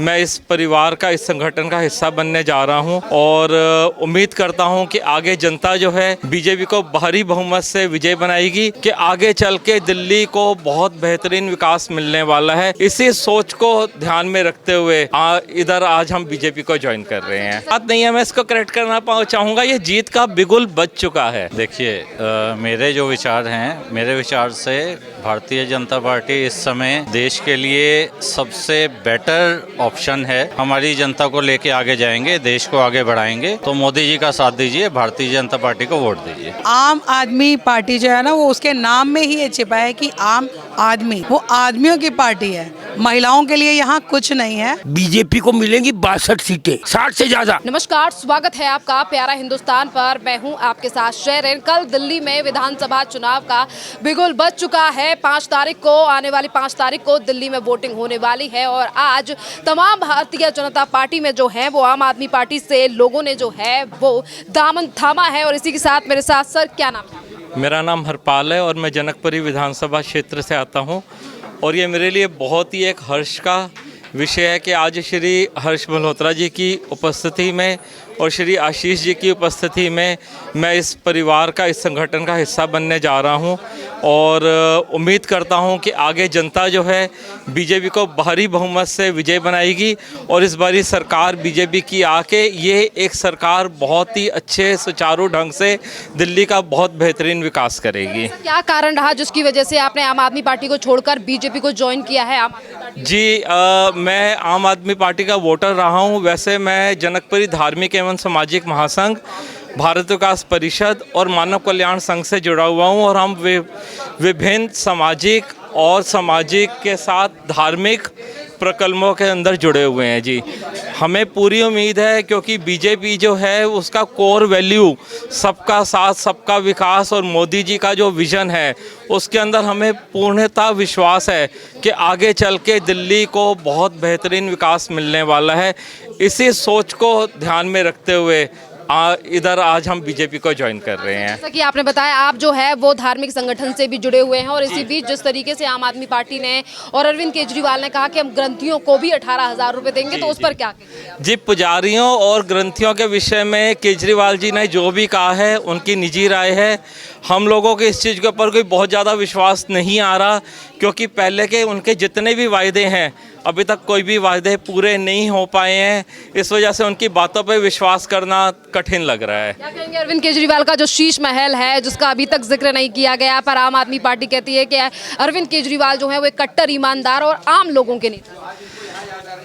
मैं इस परिवार का, इस संगठन का हिस्सा बनने जा रहा हूं और उम्मीद करता हूं कि आगे जनता जो है बीजेपी को भारी बहुमत से विजय बनाएगी, कि आगे चल के दिल्ली को बहुत बेहतरीन विकास मिलने वाला है। इसी सोच को ध्यान में रखते हुए इधर आज हम बीजेपी को ज्वाइन कर रहे हैं। बात नहीं है, मैं इसको करेक्ट करना चाहूँगा, ये जीत का बिगुल बज चुका है। देखिए, मेरे जो विचार हैं, मेरे विचार से भारतीय जनता पार्टी इस समय देश के लिए सबसे बेटर ऑप्शन है। हमारी जनता को लेके आगे जाएंगे, देश को आगे बढ़ाएंगे, तो मोदी जी का साथ दीजिए, भारतीय जनता पार्टी को वोट दीजिए। आम आदमी पार्टी जो है ना, वो उसके नाम में ही ये छिपा है कि आम आदमी, वो आदमियों की पार्टी है। महिलाओं के लिए यहाँ कुछ नहीं है। बीजेपी को मिलेंगी 62 सीटें, 60 से ज्यादा। नमस्कार, स्वागत है आपका प्यारा हिंदुस्तान पर। मैं हूँ आपके साथ शेरन। कल दिल्ली में विधानसभा चुनाव का बिगुल बज चुका है। 5 तारीख को, आने वाली 5 तारीख को दिल्ली में वोटिंग होने वाली है और आज तमाम भारतीय जनता पार्टी में जो है वो आम आदमी पार्टी से लोगों ने जो है वो दामन थामा है। और इसी के साथ मेरे साथ, सर क्या नाम है? मेरा नाम हरपाल है और मैं जनकपुरी विधानसभा क्षेत्र से आता हूं और ये मेरे लिए बहुत ही एक हर्ष का विषय है कि आज श्री हर्ष मल्होत्रा जी की उपस्थिति में और श्री आशीष जी की उपस्थिति में मैं इस परिवार का, इस संगठन का हिस्सा बनने जा रहा हूं और उम्मीद करता हूं कि आगे जनता जो है बीजेपी को भारी बहुमत से विजय बनाएगी और इस बारी सरकार बीजेपी की आके ये एक सरकार बहुत ही अच्छे सुचारू ढंग से दिल्ली का बहुत बेहतरीन विकास करेगी। क्या कारण रहा जिसकी वजह से आपने आम आदमी पार्टी को छोड़कर बीजेपी को ज्वाइन किया है? जी, मैं आम आदमी पार्टी का वोटर रहा हूं। वैसे मैं जनकपुरी धार्मिक एवं सामाजिक महासंघ, भारत विकास परिषद और मानव कल्याण संघ से जुड़ा हुआ हूं और हम विभिन्न सामाजिक के साथ धार्मिक प्रकल्पों के अंदर जुड़े हुए हैं। जी, हमें पूरी उम्मीद है क्योंकि बीजेपी जो है उसका कोर वैल्यू सबका साथ, सबका विकास और मोदी जी का जो विज़न है उसके अंदर हमें पूर्णतः विश्वास है कि आगे चल के दिल्ली को बहुत बेहतरीन विकास मिलने वाला है। इसी सोच को ध्यान में रखते हुए इधर आज हम बीजेपी को ज्वाइन कर रहे हैं। जैसा कि आपने बताया, आप जो है वो धार्मिक संगठन से भी जुड़े हुए हैं और इसी बीच जिस तरीके से आम आदमी पार्टी ने और अरविंद केजरीवाल ने कहा कि हम ग्रंथियों को भी 18,000 रुपए देंगे, तो उस पर क्या? जी, पुजारियों और ग्रंथियों के विषय में केजरीवाल जी ने जो भी कहा है उनकी निजी राय है। हम लोगों के इस चीज़ के ऊपर कोई बहुत ज़्यादा विश्वास नहीं आ रहा क्योंकि पहले के उनके जितने भी वायदे हैं अभी तक कोई भी वायदे पूरे नहीं हो पाए हैं। इस वजह से उनकी बातों पर विश्वास करना कठिन लग रहा है। क्या कहेंगे अरविंद केजरीवाल का जो शीश महल है जिसका अभी तक जिक्र नहीं किया गया, पर आम आदमी पार्टी कहती है कि अरविंद केजरीवाल जो है वो एक कट्टर ईमानदार और आम लोगों के नेता।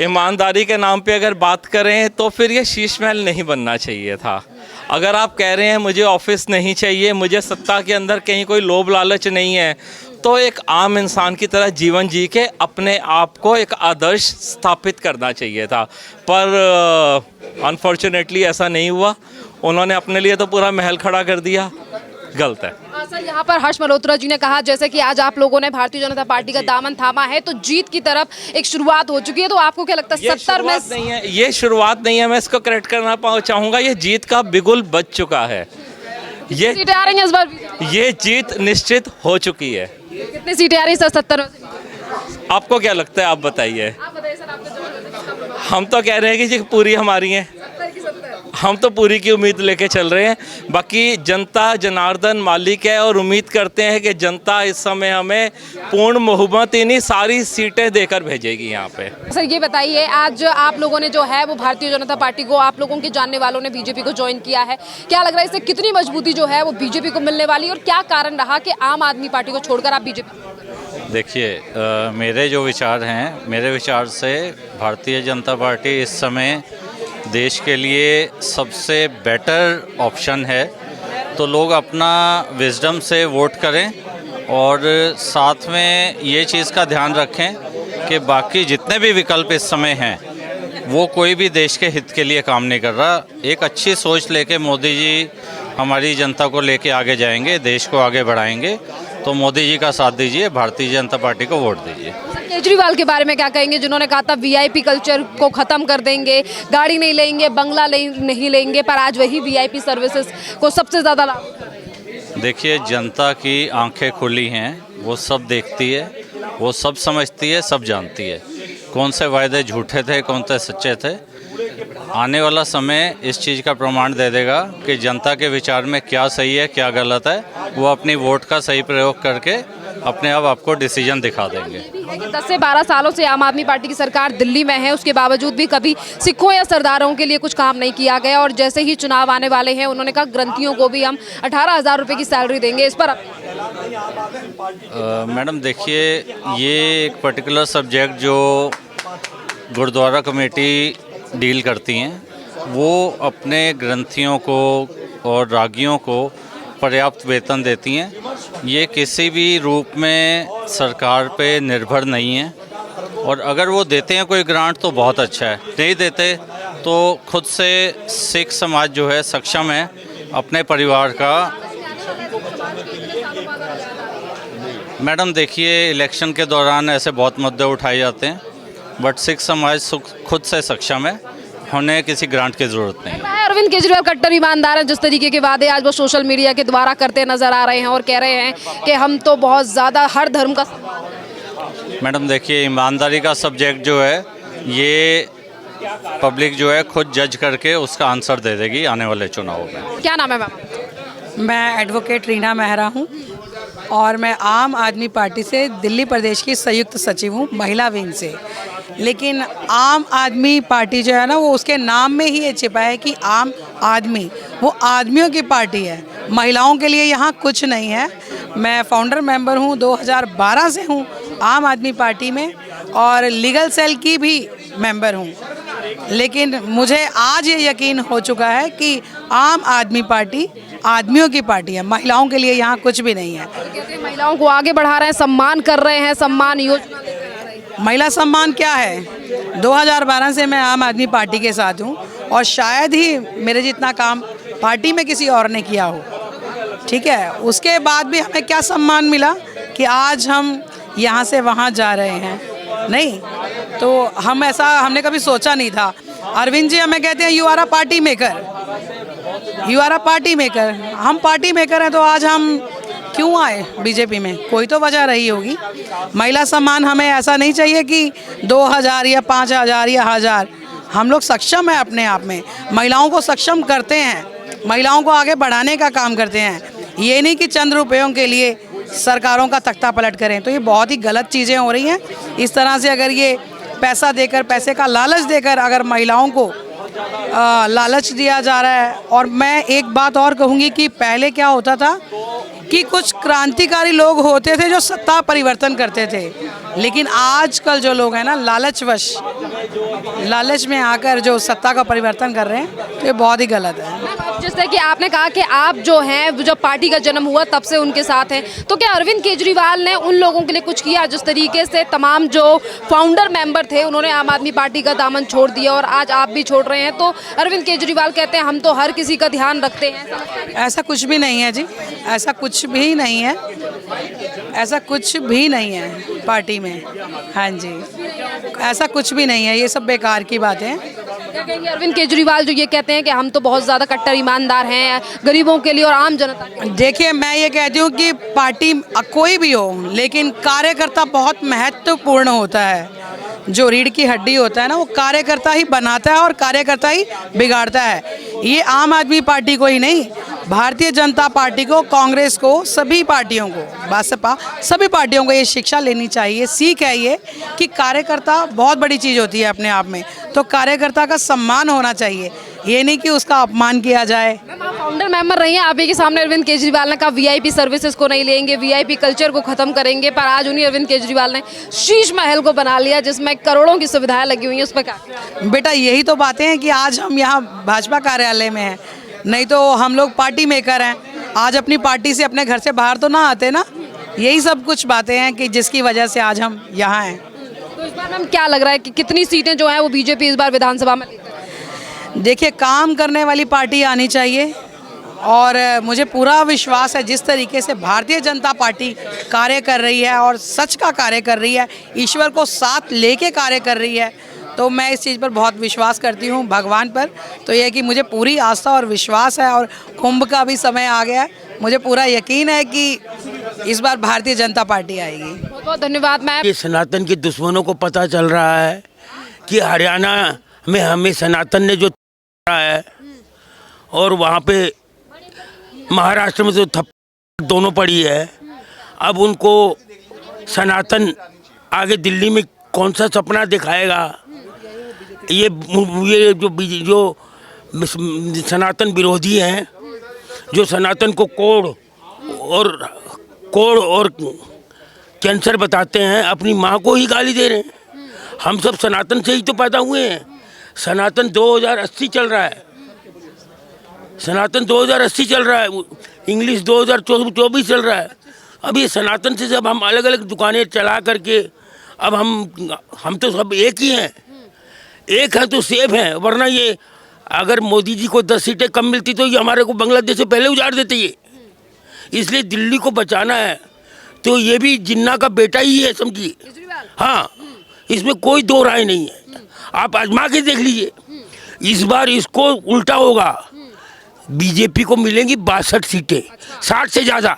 ईमानदारी के नाम पे अगर बात करें तो फिर ये शीश महल नहीं बनना चाहिए था। अगर आप कह रहे हैं मुझे ऑफिस नहीं चाहिए, मुझे सत्ता के अंदर कहीं कोई लोभ लालच नहीं है, तो एक आम इंसान की तरह जीवन जी के अपने आप को एक आदर्श स्थापित करना चाहिए था। पर अनफॉर्चुनेटली ऐसा नहीं हुआ। उन्होंने अपने लिए तो पूरा महल खड़ा कर दिया। गलत है। सर, यहाँ पर हर्ष मल्होत्रा जी ने कहा जैसे कि आज आप लोगों ने भारतीय जनता पार्टी का दामन थामा है तो जीत की तरफ एक शुरुआत हो चुकी है, तो आपको क्या लगता है? 70 में नहीं है, ये शुरुआत नहीं है, मैं इसको करेक्ट करना चाहूँगा, ये जीत का बिगुल बज चुका है। ये सीटें आ रही हैं इस बार? ये जीत निश्चित हो चुकी है। कितनी सीटें आ रही सर 70 में? आपको क्या लगता है, आप बताइए। आप बताइए सर, आपको जो हम तो कह रहे हैं कि जी पूरी हमारी हैं, हम तो पूरी की उम्मीद लेके चल रहे हैं। बाकी जनता जनार्दन मालिक है और उम्मीद करते हैं कि जनता इस समय हमें पूर्ण बहुमत ही नहीं सारी सीटें देकर भेजेगी यहाँ पे। सर ये बताइए, आज आप लोगों ने जो है वो भारतीय जनता पार्टी को, आप लोगों के जानने वालों ने बीजेपी को ज्वाइन किया है, क्या लग रहा है इससे कितनी मजबूती जो है वो बीजेपी को मिलने वाली है और क्या कारण रहा कि आम आदमी पार्टी को छोड़कर आप बीजेपी? देखिए, मेरे जो विचार हैं, मेरे विचार से भारतीय जनता पार्टी इस समय देश के लिए सबसे बेटर ऑप्शन है, तो लोग अपना विजडम से वोट करें और साथ में ये चीज़ का ध्यान रखें कि बाकी जितने भी विकल्प इस समय हैं वो कोई भी देश के हित के लिए काम नहीं कर रहा। एक अच्छी सोच लेके मोदी जी हमारी जनता को लेके आगे जाएंगे, देश को आगे बढ़ाएंगे, तो मोदी जी का साथ दीजिए, भारतीय जनता पार्टी को वोट दीजिए। केजरीवाल के बारे में क्या कहेंगे, जिन्होंने कहा था वीआईपी कल्चर को खत्म कर देंगे, गाड़ी नहीं लेंगे, बंगला नहीं लेंगे, पर आज वही वीआईपी सर्विसेज को सबसे ज़्यादा लाभ? देखिए, जनता की आंखें खुली हैं, वो सब देखती है, वो सब समझती है, सब जानती है। कौन से वायदे झूठे थे, कौन से सच्चे थे। आने वाला समय इस चीज़ का प्रमाण दे देगा कि जनता के विचार में क्या सही है, क्या गलत है। वो अपनी वोट का सही प्रयोग करके अपने आप आपको डिसीजन दिखा देंगे। 10 से 12 सालों से आम आदमी पार्टी की सरकार दिल्ली में है, उसके बावजूद भी कभी सिखों या सरदारों के लिए कुछ काम नहीं किया गया और जैसे ही चुनाव आने वाले हैं उन्होंने कहा ग्रंथियों को भी हम 18,000 रुपये की सैलरी देंगे। इस पर मैडम देखिए, ये एक पर्टिकुलर सब्जेक्ट जो गुरुद्वारा कमेटी डील करती हैं, वो अपने ग्रंथियों को और रागियों को पर्याप्त वेतन देती हैं। ये किसी भी रूप में सरकार पे निर्भर नहीं है और अगर वो देते हैं कोई ग्रांट तो बहुत अच्छा है, नहीं देते तो खुद से सिख समाज जो है सक्षम है अपने परिवार का। मैडम देखिए, इलेक्शन के दौरान ऐसे बहुत मुद्दे उठाए जाते हैं, बट सिख समाज खुद से सक्षम है, उन्हें किसी ग्रांट की ज़रूरत नहीं है। अरविंद केजरीवाल कट्टर ईमानदार हैं, जिस तरीके के वादे आज वो सोशल मीडिया के द्वारा करते नजर आ रहे हैं और कह रहे हैं कि हम तो बहुत ज़्यादा हर धर्म का। मैडम देखिए, ईमानदारी का सब्जेक्ट जो है ये पब्लिक जो है खुद जज करके उसका आंसर दे देगी आने वाले चुनाव में। क्या नाम है मैम? मैं एडवोकेट रीना मेहरा हूँ और मैं आम आदमी पार्टी से दिल्ली प्रदेश की संयुक्त सचिव हूँ, महिला विंग से। लेकिन आम आदमी पार्टी जो है ना, वो उसके नाम में ही ये छिपा है कि आम आदमी, वो आदमियों की पार्टी है, महिलाओं के लिए यहाँ कुछ नहीं है। मैं फाउंडर मेंबर हूँ, 2012 से हूँ आम आदमी पार्टी में और लीगल सेल की भी मेंबर हूँ। लेकिन मुझे आज ये यकीन हो चुका है कि आम आदमी पार्टी आदमियों की पार्टी है, महिलाओं के लिए यहाँ कुछ भी नहीं है। कहते हैं महिलाओं को आगे बढ़ा रहे हैं, सम्मान कर रहे हैं, सम्मान योजना लेकर आ रहे हैं। महिला सम्मान क्या है? 2012 से मैं आम आदमी पार्टी के साथ हूँ और शायद ही मेरे जितना काम पार्टी में किसी और ने किया हो, ठीक है। उसके बाद भी हमें क्या सम्मान मिला कि आज हम यहाँ से वहाँ जा रहे हैं? नहीं, तो हमने कभी सोचा नहीं था। अरविंद जी हमें कहते हैं you are a party maker, you are a party maker. हम पार्टी मेकर हैं तो आज हम क्यों आए बीजेपी में? कोई तो वजह रही होगी। महिला सम्मान हमें ऐसा नहीं चाहिए कि 2000 या 5000 या 1000। हम लोग सक्षम हैं अपने आप में, महिलाओं को सक्षम करते हैं, महिलाओं को आगे बढ़ाने का काम करते हैं। ये नहीं कि चंद रुपयों के लिए सरकारों का तख्ता पलट करें, तो ये बहुत ही गलत चीज़ें हो रही हैं। इस तरह से अगर ये पैसा देकर, पैसे का लालच देकर अगर महिलाओं को लालच दिया जा रहा है। और मैं एक बात और कहूँगी कि पहले क्या होता था कि कुछ क्रांतिकारी लोग होते थे जो सत्ता परिवर्तन करते थे, लेकिन आजकल जो लोग हैं ना, लालच में आकर जो सत्ता का परिवर्तन कर रहे हैं, तो ये बहुत ही गलत है। जैसे कि आपने कहा कि आप जो हैं, जब पार्टी का जन्म हुआ तब से उनके साथ हैं, तो क्या अरविंद केजरीवाल ने उन लोगों के लिए कुछ किया जिस तरीके से तमाम जो फाउंडर मेंबर थे उन्होंने आम आदमी पार्टी का दामन छोड़ दिया और आज आप भी छोड़ रहे हैं? तो अरविंद केजरीवाल कहते हैं हम तो हर किसी का ध्यान रखते हैं। ऐसा कुछ भी नहीं है जी, ऐसा कुछ भी नहीं है, ऐसा कुछ भी नहीं है पार्टी में। हाँ जी, ऐसा कुछ भी नहीं है, ये सब बेकार की बातें हैं। क्या कहेंगे अरविंद केजरीवाल जो ये कहते हैं कि हम तो बहुत ज़्यादा कट्टर ईमानदार हैं गरीबों के लिए और आम जनता के लिए? देखिए, मैं ये कहती हूँ कि पार्टी कोई भी हो, लेकिन कार्यकर्ता बहुत महत्वपूर्ण होता है। जो रीढ़ की हड्डी होता है ना, वो कार्यकर्ता ही बनाता है और कार्यकर्ता ही बिगाड़ता है। ये आम आदमी पार्टी को ही नहीं, भारतीय जनता पार्टी को, कांग्रेस को, सभी पार्टियों को, बसपा, सभी पार्टियों को ये शिक्षा लेनी चाहिए। सीख है ये कि कार्यकर्ता बहुत बड़ी चीज़ होती है अपने आप में, तो कार्यकर्ता का सम्मान होना चाहिए, ये नहीं कि उसका अपमान किया जाए। आप फाउंडर मेंबर रही हैं, आप ही के सामने अरविंद केजरीवाल ने कहा वीआईपी सर्विसेज को नहीं लेंगे, वीआईपी कल्चर को खत्म करेंगे, पर आज उन्हीं अरविंद केजरीवाल ने शीश महल को बना लिया जिसमें करोड़ों की सुविधाएं लगी हुई हैं। उस पर क्या? बेटा, यही तो बातें हैं कि आज हम यहाँ भाजपा कार्यालय में हैं, नहीं तो हम लोग पार्टी मेकर हैं। आज अपनी पार्टी से अपने घर से बाहर तो ना आते ना। यही सब कुछ बातें हैं कि जिसकी वजह से आज हम यहाँ हैं। तो इस बार मैम क्या लग रहा है कि कितनी सीटें जो हैं वो बीजेपी इस बार विधानसभा में? देखिए, काम करने वाली पार्टी आनी चाहिए और मुझे पूरा विश्वास है जिस तरीके से भारतीय जनता पार्टी कार्य कर रही है और सच का कार्य कर रही है, ईश्वर को साथ लेके कार्य कर रही है, तो मैं इस चीज़ पर बहुत विश्वास करती हूँ, भगवान पर। तो यह कि मुझे पूरी आस्था और विश्वास है और कुंभ का भी समय आ गया है, मुझे पूरा यकीन है कि इस बार भारतीय जनता पार्टी आएगी। बहुत बहुत धन्यवाद मैम। ये सनातन के दुश्मनों को पता चल रहा है कि हरियाणा में हमें सनातन ने जो रहा है और वहाँ पे महाराष्ट्र में जो थप्पड़ दोनों पड़ी है, अब उनको सनातन आगे दिल्ली में कौन सा सपना दिखाएगा। ये जो सनातन विरोधी हैं, जो सनातन को कोड़ और कैंसर बताते हैं, अपनी माँ को ही गाली दे रहे हैं। हम सब सनातन से ही तो पैदा हुए हैं। सनातन 2080 चल रहा है, सनातन 2080 चल रहा है, इंग्लिश 2024 चल रहा है। अब ये सनातन से जब हम अलग अलग दुकानें चला करके अब हम तो सब एक ही हैं, एक हैं तो सेफ हैं। वरना ये अगर मोदी जी को 10 सीटें कम मिलती तो ये हमारे को बांग्लादेश से पहले उजाड़ देते ये। इसलिए दिल्ली को बचाना है तो ये भी जिन्ना का बेटा ही है, समझिए। हाँ, इसमें कोई दो राय नहीं है। आप आजमा के देख लीजिए, इस बार इसको उल्टा होगा। बीजेपी को मिलेंगी 62 सीटें, 60 से ज़्यादा।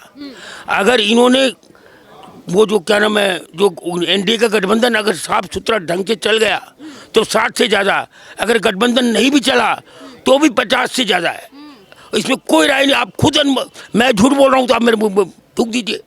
अगर इन्होंने वो जो क्या नाम है, जो एनडीए का गठबंधन अगर साफ सुथरा ढंग से चल गया तो 60 से ज़्यादा। अगर गठबंधन नहीं भी चला तो भी 50 से ज़्यादा है। इसमें कोई राय नहीं। आप खुद मैं झूठ बोल रहा हूँ तो आप मेरे मुँह थूक दीजिए।